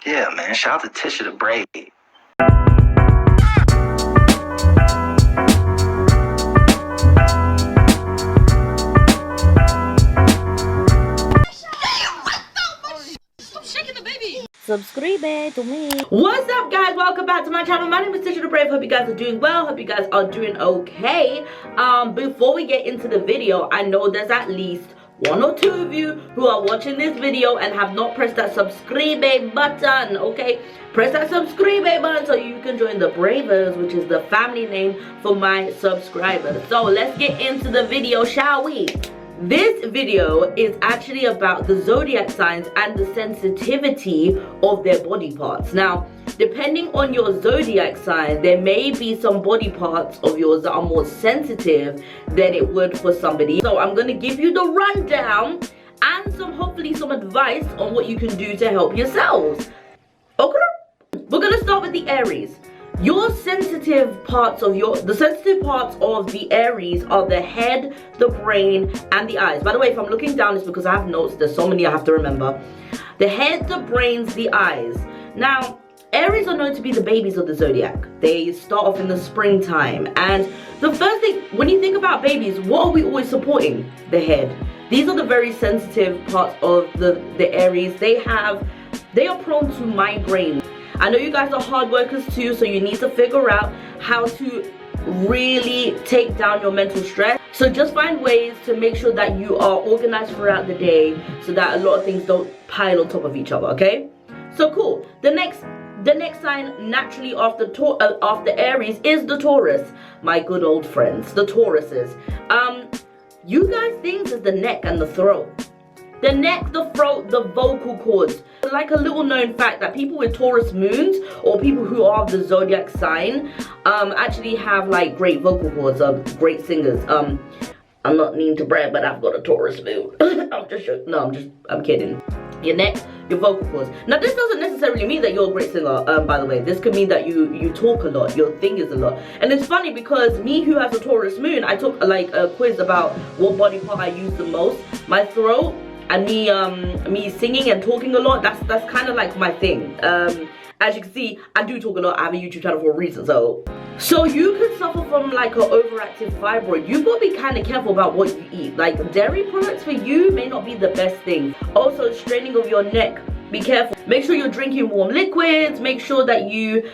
Yeah, man. Shout out to Tisha the Braid. Subscribe to me. What's up, guys? Welcome back to my channel. My name is Tisha the Brave. Hope you guys are doing well. Hope you guys are doing okay. Before we get into the video, I know there's at least one or two of you who are watching this video and have not pressed that subscribe button. Okay, press that subscribe button so you can join the Bravers, which is the family name for my subscribers. So let's get into the video, shall we? This video is actually about the zodiac signs and the sensitivity of their body parts. Now, depending on your zodiac sign, there may be some body parts of yours that are more sensitive than it would for somebody. So I'm going to give you the rundown and hopefully some advice on what you can do to help yourselves. Okay? We're going to start with the Aries. Your sensitive parts of the sensitive parts of the Aries are the head, the brain, and the eyes. By the way, if I'm looking down, it's because I have notes. There's so many I have to remember. The head, the brains, the eyes. Now, Aries are known to be the babies of the zodiac. They start off in the springtime. And the first thing, when you think about babies, what are we always supporting? The head. These are the very sensitive parts of the Aries. They are prone to migraine. I know you guys are hard workers too, so you need to figure out how to really take down your mental stress. So just find ways to make sure that you are organized throughout the day so that a lot of things don't pile on top of each other, okay? So cool. The next sign naturally after Aries is the Taurus. My good old friends, the Tauruses. You guys think it's the neck and the throat. The neck, the throat, the vocal cords. Like a little known fact that people with Taurus moons or people who are of the zodiac sign actually have like great vocal cords, great singers. I'm not meaning to brag, but I've got a Taurus moon. I'm kidding. Your neck, your vocal cords. Now this doesn't necessarily mean that you're a great singer, by the way. This could mean that you talk a lot, your thing is a lot. And it's funny because me who has a Taurus moon, I took like a quiz about what body part I use the most. My throat. And me singing and talking a lot, that's kind of like my thing. As you can see, I do talk a lot. I have a YouTube channel for a reason. So you could suffer from like an overactive fibroid. You've got to be kind of careful about what you eat. Like dairy products for you may not be the best thing. Also, straining of your neck. Be careful. Make sure you're drinking warm liquids. Make sure that you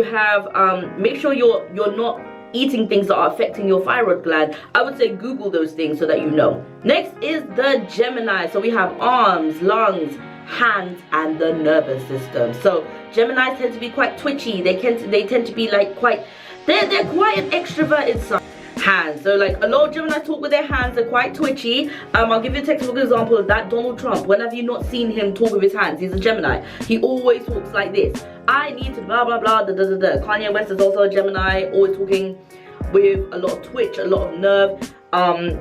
have make sure you're not eating things that are affecting your thyroid gland. I would say Google those things so that you know. Next is the Gemini. So we have arms, lungs, hands, and the nervous system. So Geminis tend to be quite twitchy. They tend to be like they're quite an extroverted sign. Hands. So like a lot of Gemini talk with their hands. They're quite twitchy. I'll give you a textbook example of that. Donald Trump. When have you not seen him talk with his hands? He's a Gemini. He always talks like this. I need to blah blah blah da da da da. Kanye West is also a Gemini, always talking with a lot of twitch, a lot of nerve,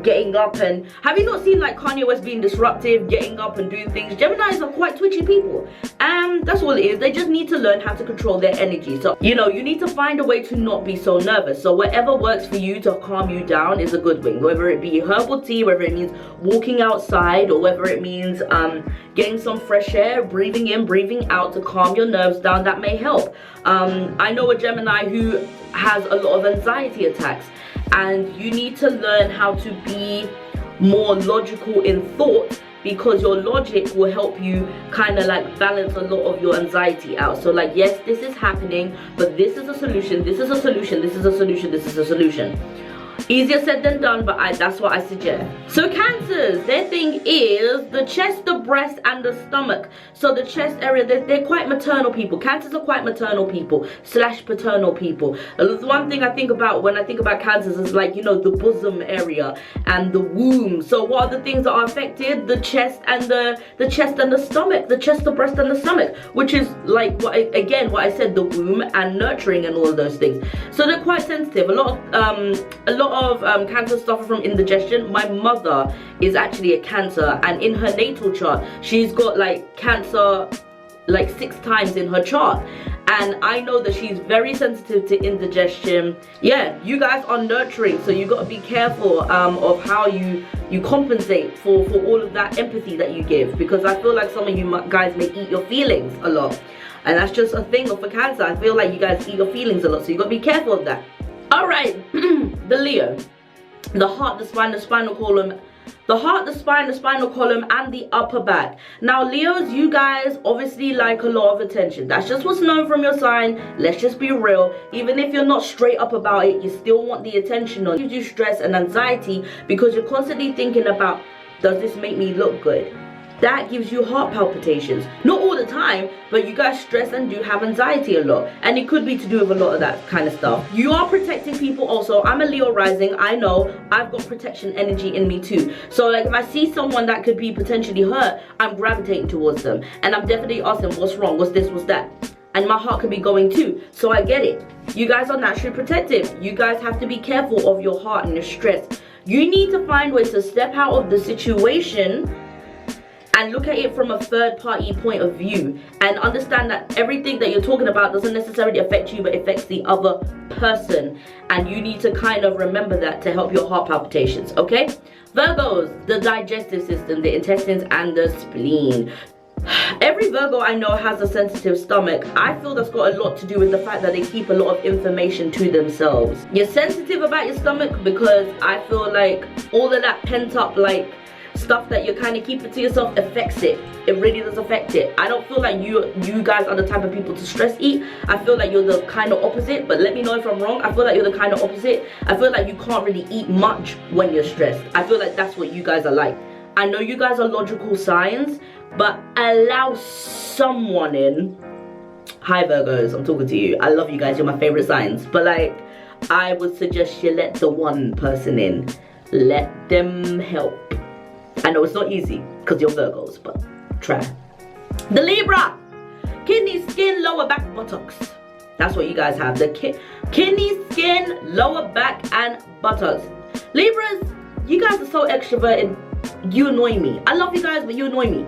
getting up. And have you not seen like Kanye West being disruptive, getting up and doing things? Geminis are quite twitchy people, and that's all it is. They just need to learn how to control their energy. So you know, you need to find a way to not be so nervous. So whatever works for you to calm you down is a good thing, whether it be herbal tea, whether it means walking outside, or whether it means getting some fresh air, breathing in, breathing out to calm your nerves down. That may help. I know a Gemini who has a lot of anxiety attacks, and you need to learn how to be more logical in thought, because your logic will help you kind of like balance a lot of your anxiety out. So like, yes, this is happening, but this is a solution, this is a solution, this is a solution, this is a solution. Easier said than done, but that's what I suggest. So Cancers, their thing is the chest, the breast, and the stomach. So the chest area, they're quite maternal people. Cancers are quite maternal people / paternal people. The one thing I think about when I think about Cancers is like, you know, the bosom area and the womb. So what are the things that are affected? The chest and the chest and the stomach. The chest, the breast, and the stomach, which is like what I said, the womb and nurturing and all of those things. So they're quite sensitive. A lot of Cancer suffer from indigestion. My mother is actually a Cancer, and in her natal chart she's got like Cancer like 6 times in her chart. And I know that she's very sensitive to indigestion. Yeah, you guys are nurturing, so you got to be careful of how you compensate for all of that empathy that you give, because I feel like some of you guys may eat your feelings a lot, and that's just a thing for Cancer. I feel like you guys eat your feelings a lot, so you got to be careful of that. All right, the Leo, the heart, the spine, the spinal column. The heart, the spine, the spinal column, and the upper back. Now, Leos, you guys obviously like a lot of attention. That's just what's known from your sign. Let's just be real. Even if you're not straight up about it, you still want the attention on. It gives you stress and anxiety because you're constantly thinking about, does this make me look good? That gives you heart palpitations. Not all the time, but you guys stress and do have anxiety a lot. And it could be to do with a lot of that kind of stuff. You are protecting people also. I'm a Leo rising. I know I've got protection energy in me too. So like if I see someone that could be potentially hurt, I'm gravitating towards them. And I'm definitely asking, what's wrong? What's this? What's that? And my heart could be going too. So I get it. You guys are naturally protective. You guys have to be careful of your heart and your stress. You need to find ways to step out of the situation and look at it from a third party point of view, and understand that everything that you're talking about doesn't necessarily affect you, but affects the other person. And you need to kind of remember that to help your heart palpitations, okay? Virgos, the digestive system, the intestines, and the spleen. Every Virgo I know has a sensitive stomach. I feel that's got a lot to do with the fact that they keep a lot of information to themselves. You're sensitive about your stomach because I feel like all of that pent up like stuff that you're kind of keeping to yourself affects it. It really does affect it. I don't feel like you guys are the type of people to stress eat. I feel like you're the kind of opposite, but let me know if I'm wrong. I feel like you're the kind of opposite. I feel like you can't really eat much when you're stressed. I feel like that's what you guys are like. I know you guys are logical signs, but allow someone in. Hi Virgos, I'm talking to you. I love you guys, you're my favorite signs, but like I would suggest you let the one person in. Let them help. I know it's not easy because you're Virgos, but try. The Libra, kidney, skin, lower back, buttocks. That's what you guys have. The kidney, skin, lower back, and buttocks. Libras, you guys are so extroverted. You annoy me. I love you guys, but you annoy me.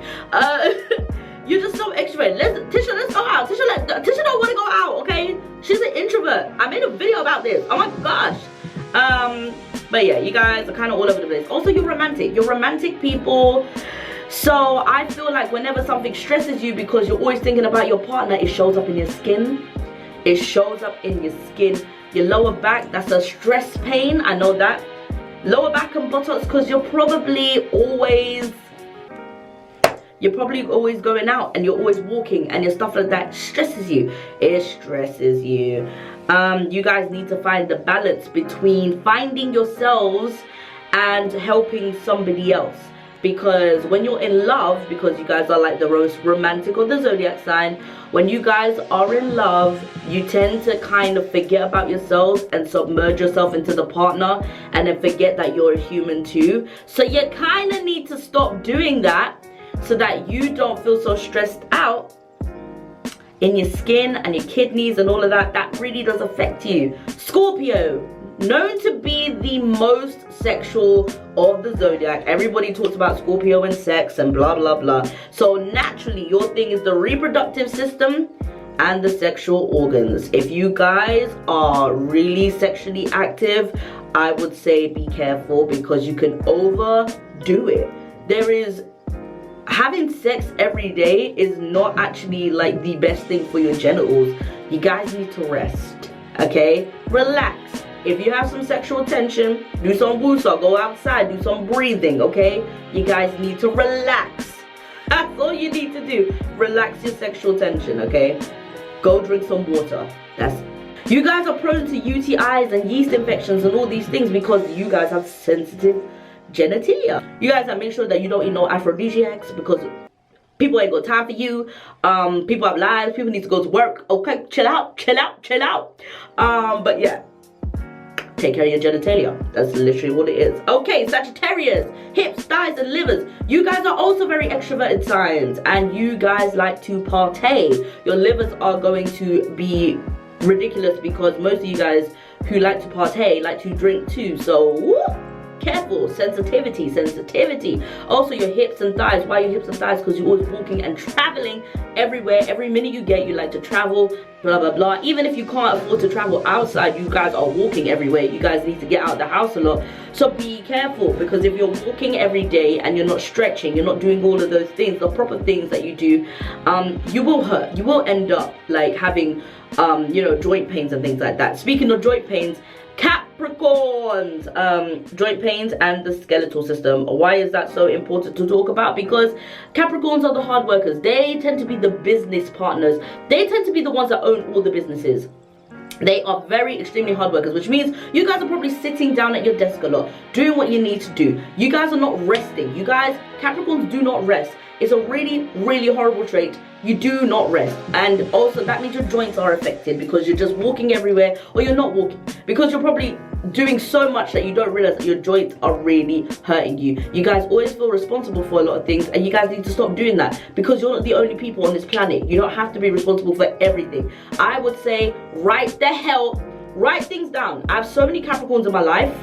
You're just so extroverted. Tisha, let's go out. Tisha don't want to go out, okay? She's an introvert. I made a video about this. Oh my gosh. But yeah, you guys are kind of all over the place. Also, you're romantic. You're romantic people. So I feel like whenever something stresses you because you're always thinking about your partner, it shows up in your skin. It shows up in your skin. Your lower back, that's a stress pain. I know that. Lower back and buttocks because you're probably always going out and you're always walking and your stuff like that stresses you. It stresses you. You guys need to find the balance between finding yourselves and helping somebody else. Because when you're in love, because you guys are like the most romantic of the zodiac sign, when you guys are in love, you tend to kind of forget about yourselves and submerge yourself into the partner and then forget that you're a human too. So you kind of need to stop doing that so that you don't feel so stressed out in your skin and your kidneys and all of that. That really does affect you. Scorpio, known to be the most sexual of the zodiac. Everybody talks about Scorpio and sex and blah blah blah. So naturally your thing is the reproductive system and the sexual organs. If you guys are really sexually active, I would say be careful because you can overdo it. Having sex every day is not actually like the best thing for your genitals. You guys need to rest, okay? Relax. If you have some sexual tension, do some wusa, go outside, do some breathing, okay? You guys need to relax. That's all you need to do. Relax your sexual tension, okay? Go drink some water. You guys are prone to UTIs and yeast infections and all these things because you guys have sensitive genitalia. You guys have to make sure that you don't eat no aphrodisiacs because people ain't got time for you. People have lives. People need to go to work. Okay, chill out, chill out, chill out. But yeah, take care of your genitalia. That's literally what it is. Okay, Sagittarius, hips, thighs, and livers. You guys are also very extroverted signs, and you guys like to partay. Your livers are going to be ridiculous because most of you guys who like to partay like to drink too. So careful. Sensitivity. Also your hips and thighs. Why your hips and thighs? Because you're always walking and traveling everywhere. Every minute you get, you like to travel, blah blah blah. Even if you can't afford to travel outside, you guys are walking everywhere. You guys need to get out of the house a lot. So be careful, because if you're walking every day and you're not stretching, you're not doing all of those things, the proper things that you do, you will hurt. You will end up like having you know, joint pains and things like that. Speaking of joint pains, Capricorns, joint pains and the skeletal system. Why is that so important to talk about? Because Capricorns are the hard workers. They tend to be the business partners. They tend to be the ones that own all the businesses. They are very extremely hard workers, which means you guys are probably sitting down at your desk a lot, doing what you need to do. You guys are not resting. You guys, Capricorns, do not rest. It's a really, really horrible trait. You do not rest. And also that means your joints are affected, because you're just walking everywhere, or you're not walking, because you're probably doing so much that you don't realize that your joints are really hurting you. You guys always feel responsible for a lot of things, and you guys need to stop doing that, because you're not the only people on this planet. You don't have to be responsible for everything. I would say write things down. I have so many Capricorns in my life.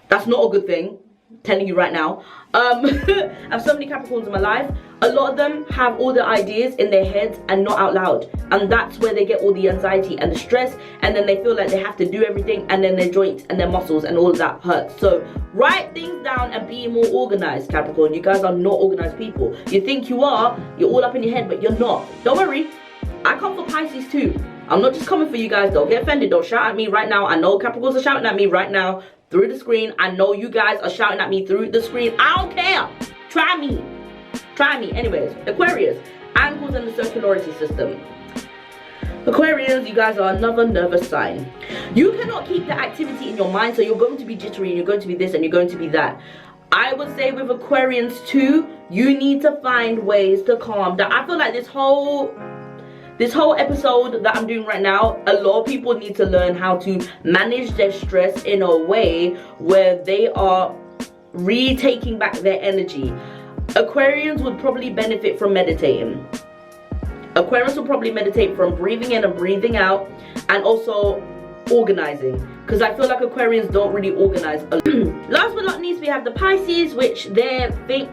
That's not a good thing, telling you right now. I have so many Capricorns in my life. A lot of them have all the ideas in their heads and not out loud, and that's where they get all the anxiety and the stress, and then they feel like they have to do everything, and then their joints and their muscles and all of that hurts. So write things down and be more organized, Capricorn. You guys are not organized people. You think you are, you're all up in your head, but you're not. Don't worry, I come for Pisces too. I'm not just coming for you guys. Don't get offended. Don't shout at me right now. I know Capricorns are shouting at me right now through the screen. I know you guys are shouting at me through the screen. I don't care. Try me. Anyways, Aquarius, ankles and the circularity system. Aquarians, you guys are another nervous sign. You cannot keep the activity in your mind, so you're going to be jittery, and you're going to be this, and you're going to be that. I would say with Aquarians too, you need to find ways to calm down. I feel like this whole episode that I'm doing right now, a lot of people need to learn how to manage their stress in a way where they are retaking back their energy. Aquarians would probably benefit from meditating. Aquarians will probably meditate from breathing in and breathing out, and also organizing, because I feel like Aquarians don't really organize. Last but not least, we have the Pisces, which their thing,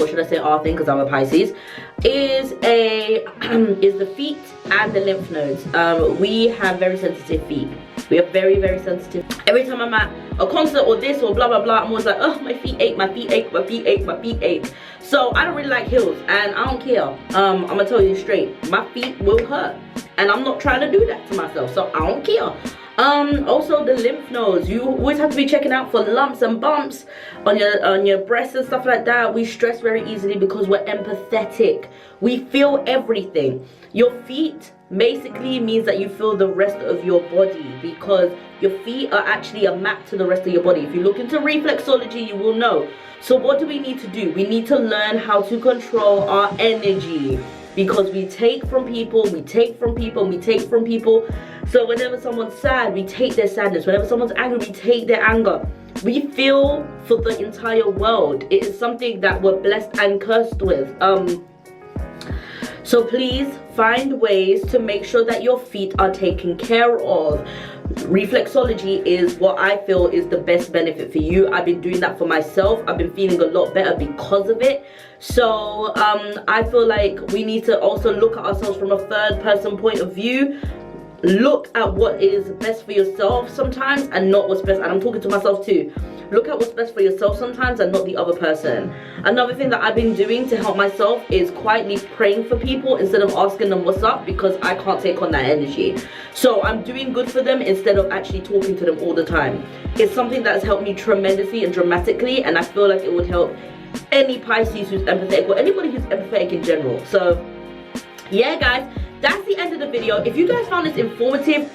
or should I say our thing, because I'm a Pisces, is the feet and the lymph nodes. We have very sensitive feet. We are very, very sensitive. Every time I'm at a concert or this or blah blah blah, I'm always like, oh, my feet ache, my feet ache, my feet ache, my feet ache. So I don't really like heels, and I don't care. I'm gonna tell you straight, my feet will hurt, and I'm not trying to do that to myself, so I don't care. Also the lymph nodes, you always have to be checking out for lumps and bumps on your breasts and stuff like that. We stress very easily because we're empathetic. We feel everything. Your feet basically means that you feel the rest of your body, because your feet are actually a map to the rest of your body. If you look into reflexology, you will know. So what do we need to do? We need to learn how to control our energy, because we take from people, we take from people, we take from people. So whenever someone's sad, we take their sadness. Whenever someone's angry, we take their anger. We feel for the entire world. It is something that we're blessed and cursed with. So please find ways to make sure that your feet are taken care of. Reflexology is what I feel is the best benefit for you. I've been doing that for myself. I've been feeling a lot better because of it. So I feel like we need to also look at ourselves from a third person point of view. Look at what is best for yourself sometimes, and not what's best, and I'm talking to myself too. Look at what's best for yourself sometimes and not the other person. Another thing that I've been doing to help myself is quietly praying for people instead of asking them what's up, because I can't take on that energy. So I'm doing good for them instead of actually talking to them all the time. It's something that has helped me tremendously and dramatically, and I feel like it would help any Pisces who's empathetic, or anybody who's empathetic in general. So yeah guys, that's the end of the video. If you guys found this informative,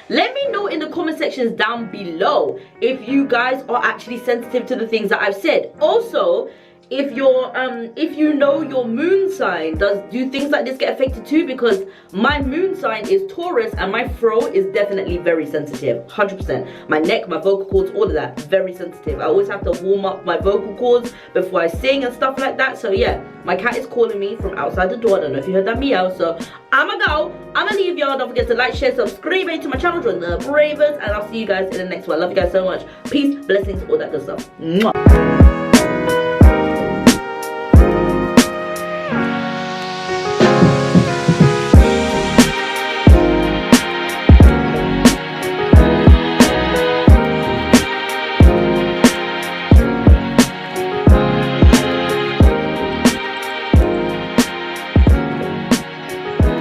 let me know in the comment sections down below if you guys are actually sensitive to the things that I've said. Also, if you know your moon sign, do things like this get affected too? Because my moon sign is Taurus and my throat is definitely very sensitive, 100%. My neck, my vocal cords, all of that, very sensitive. I always have to warm up my vocal cords before I sing and stuff like that. So yeah, my cat is calling me from outside the door. I don't know if you heard that meow. So I'ma go. I'ma leave y'all. Don't forget to like, share, subscribe to my channel, join the Bravers, and I'll see you guys in the next one. I love you guys so much. Peace, blessings, all that good stuff. Mwah.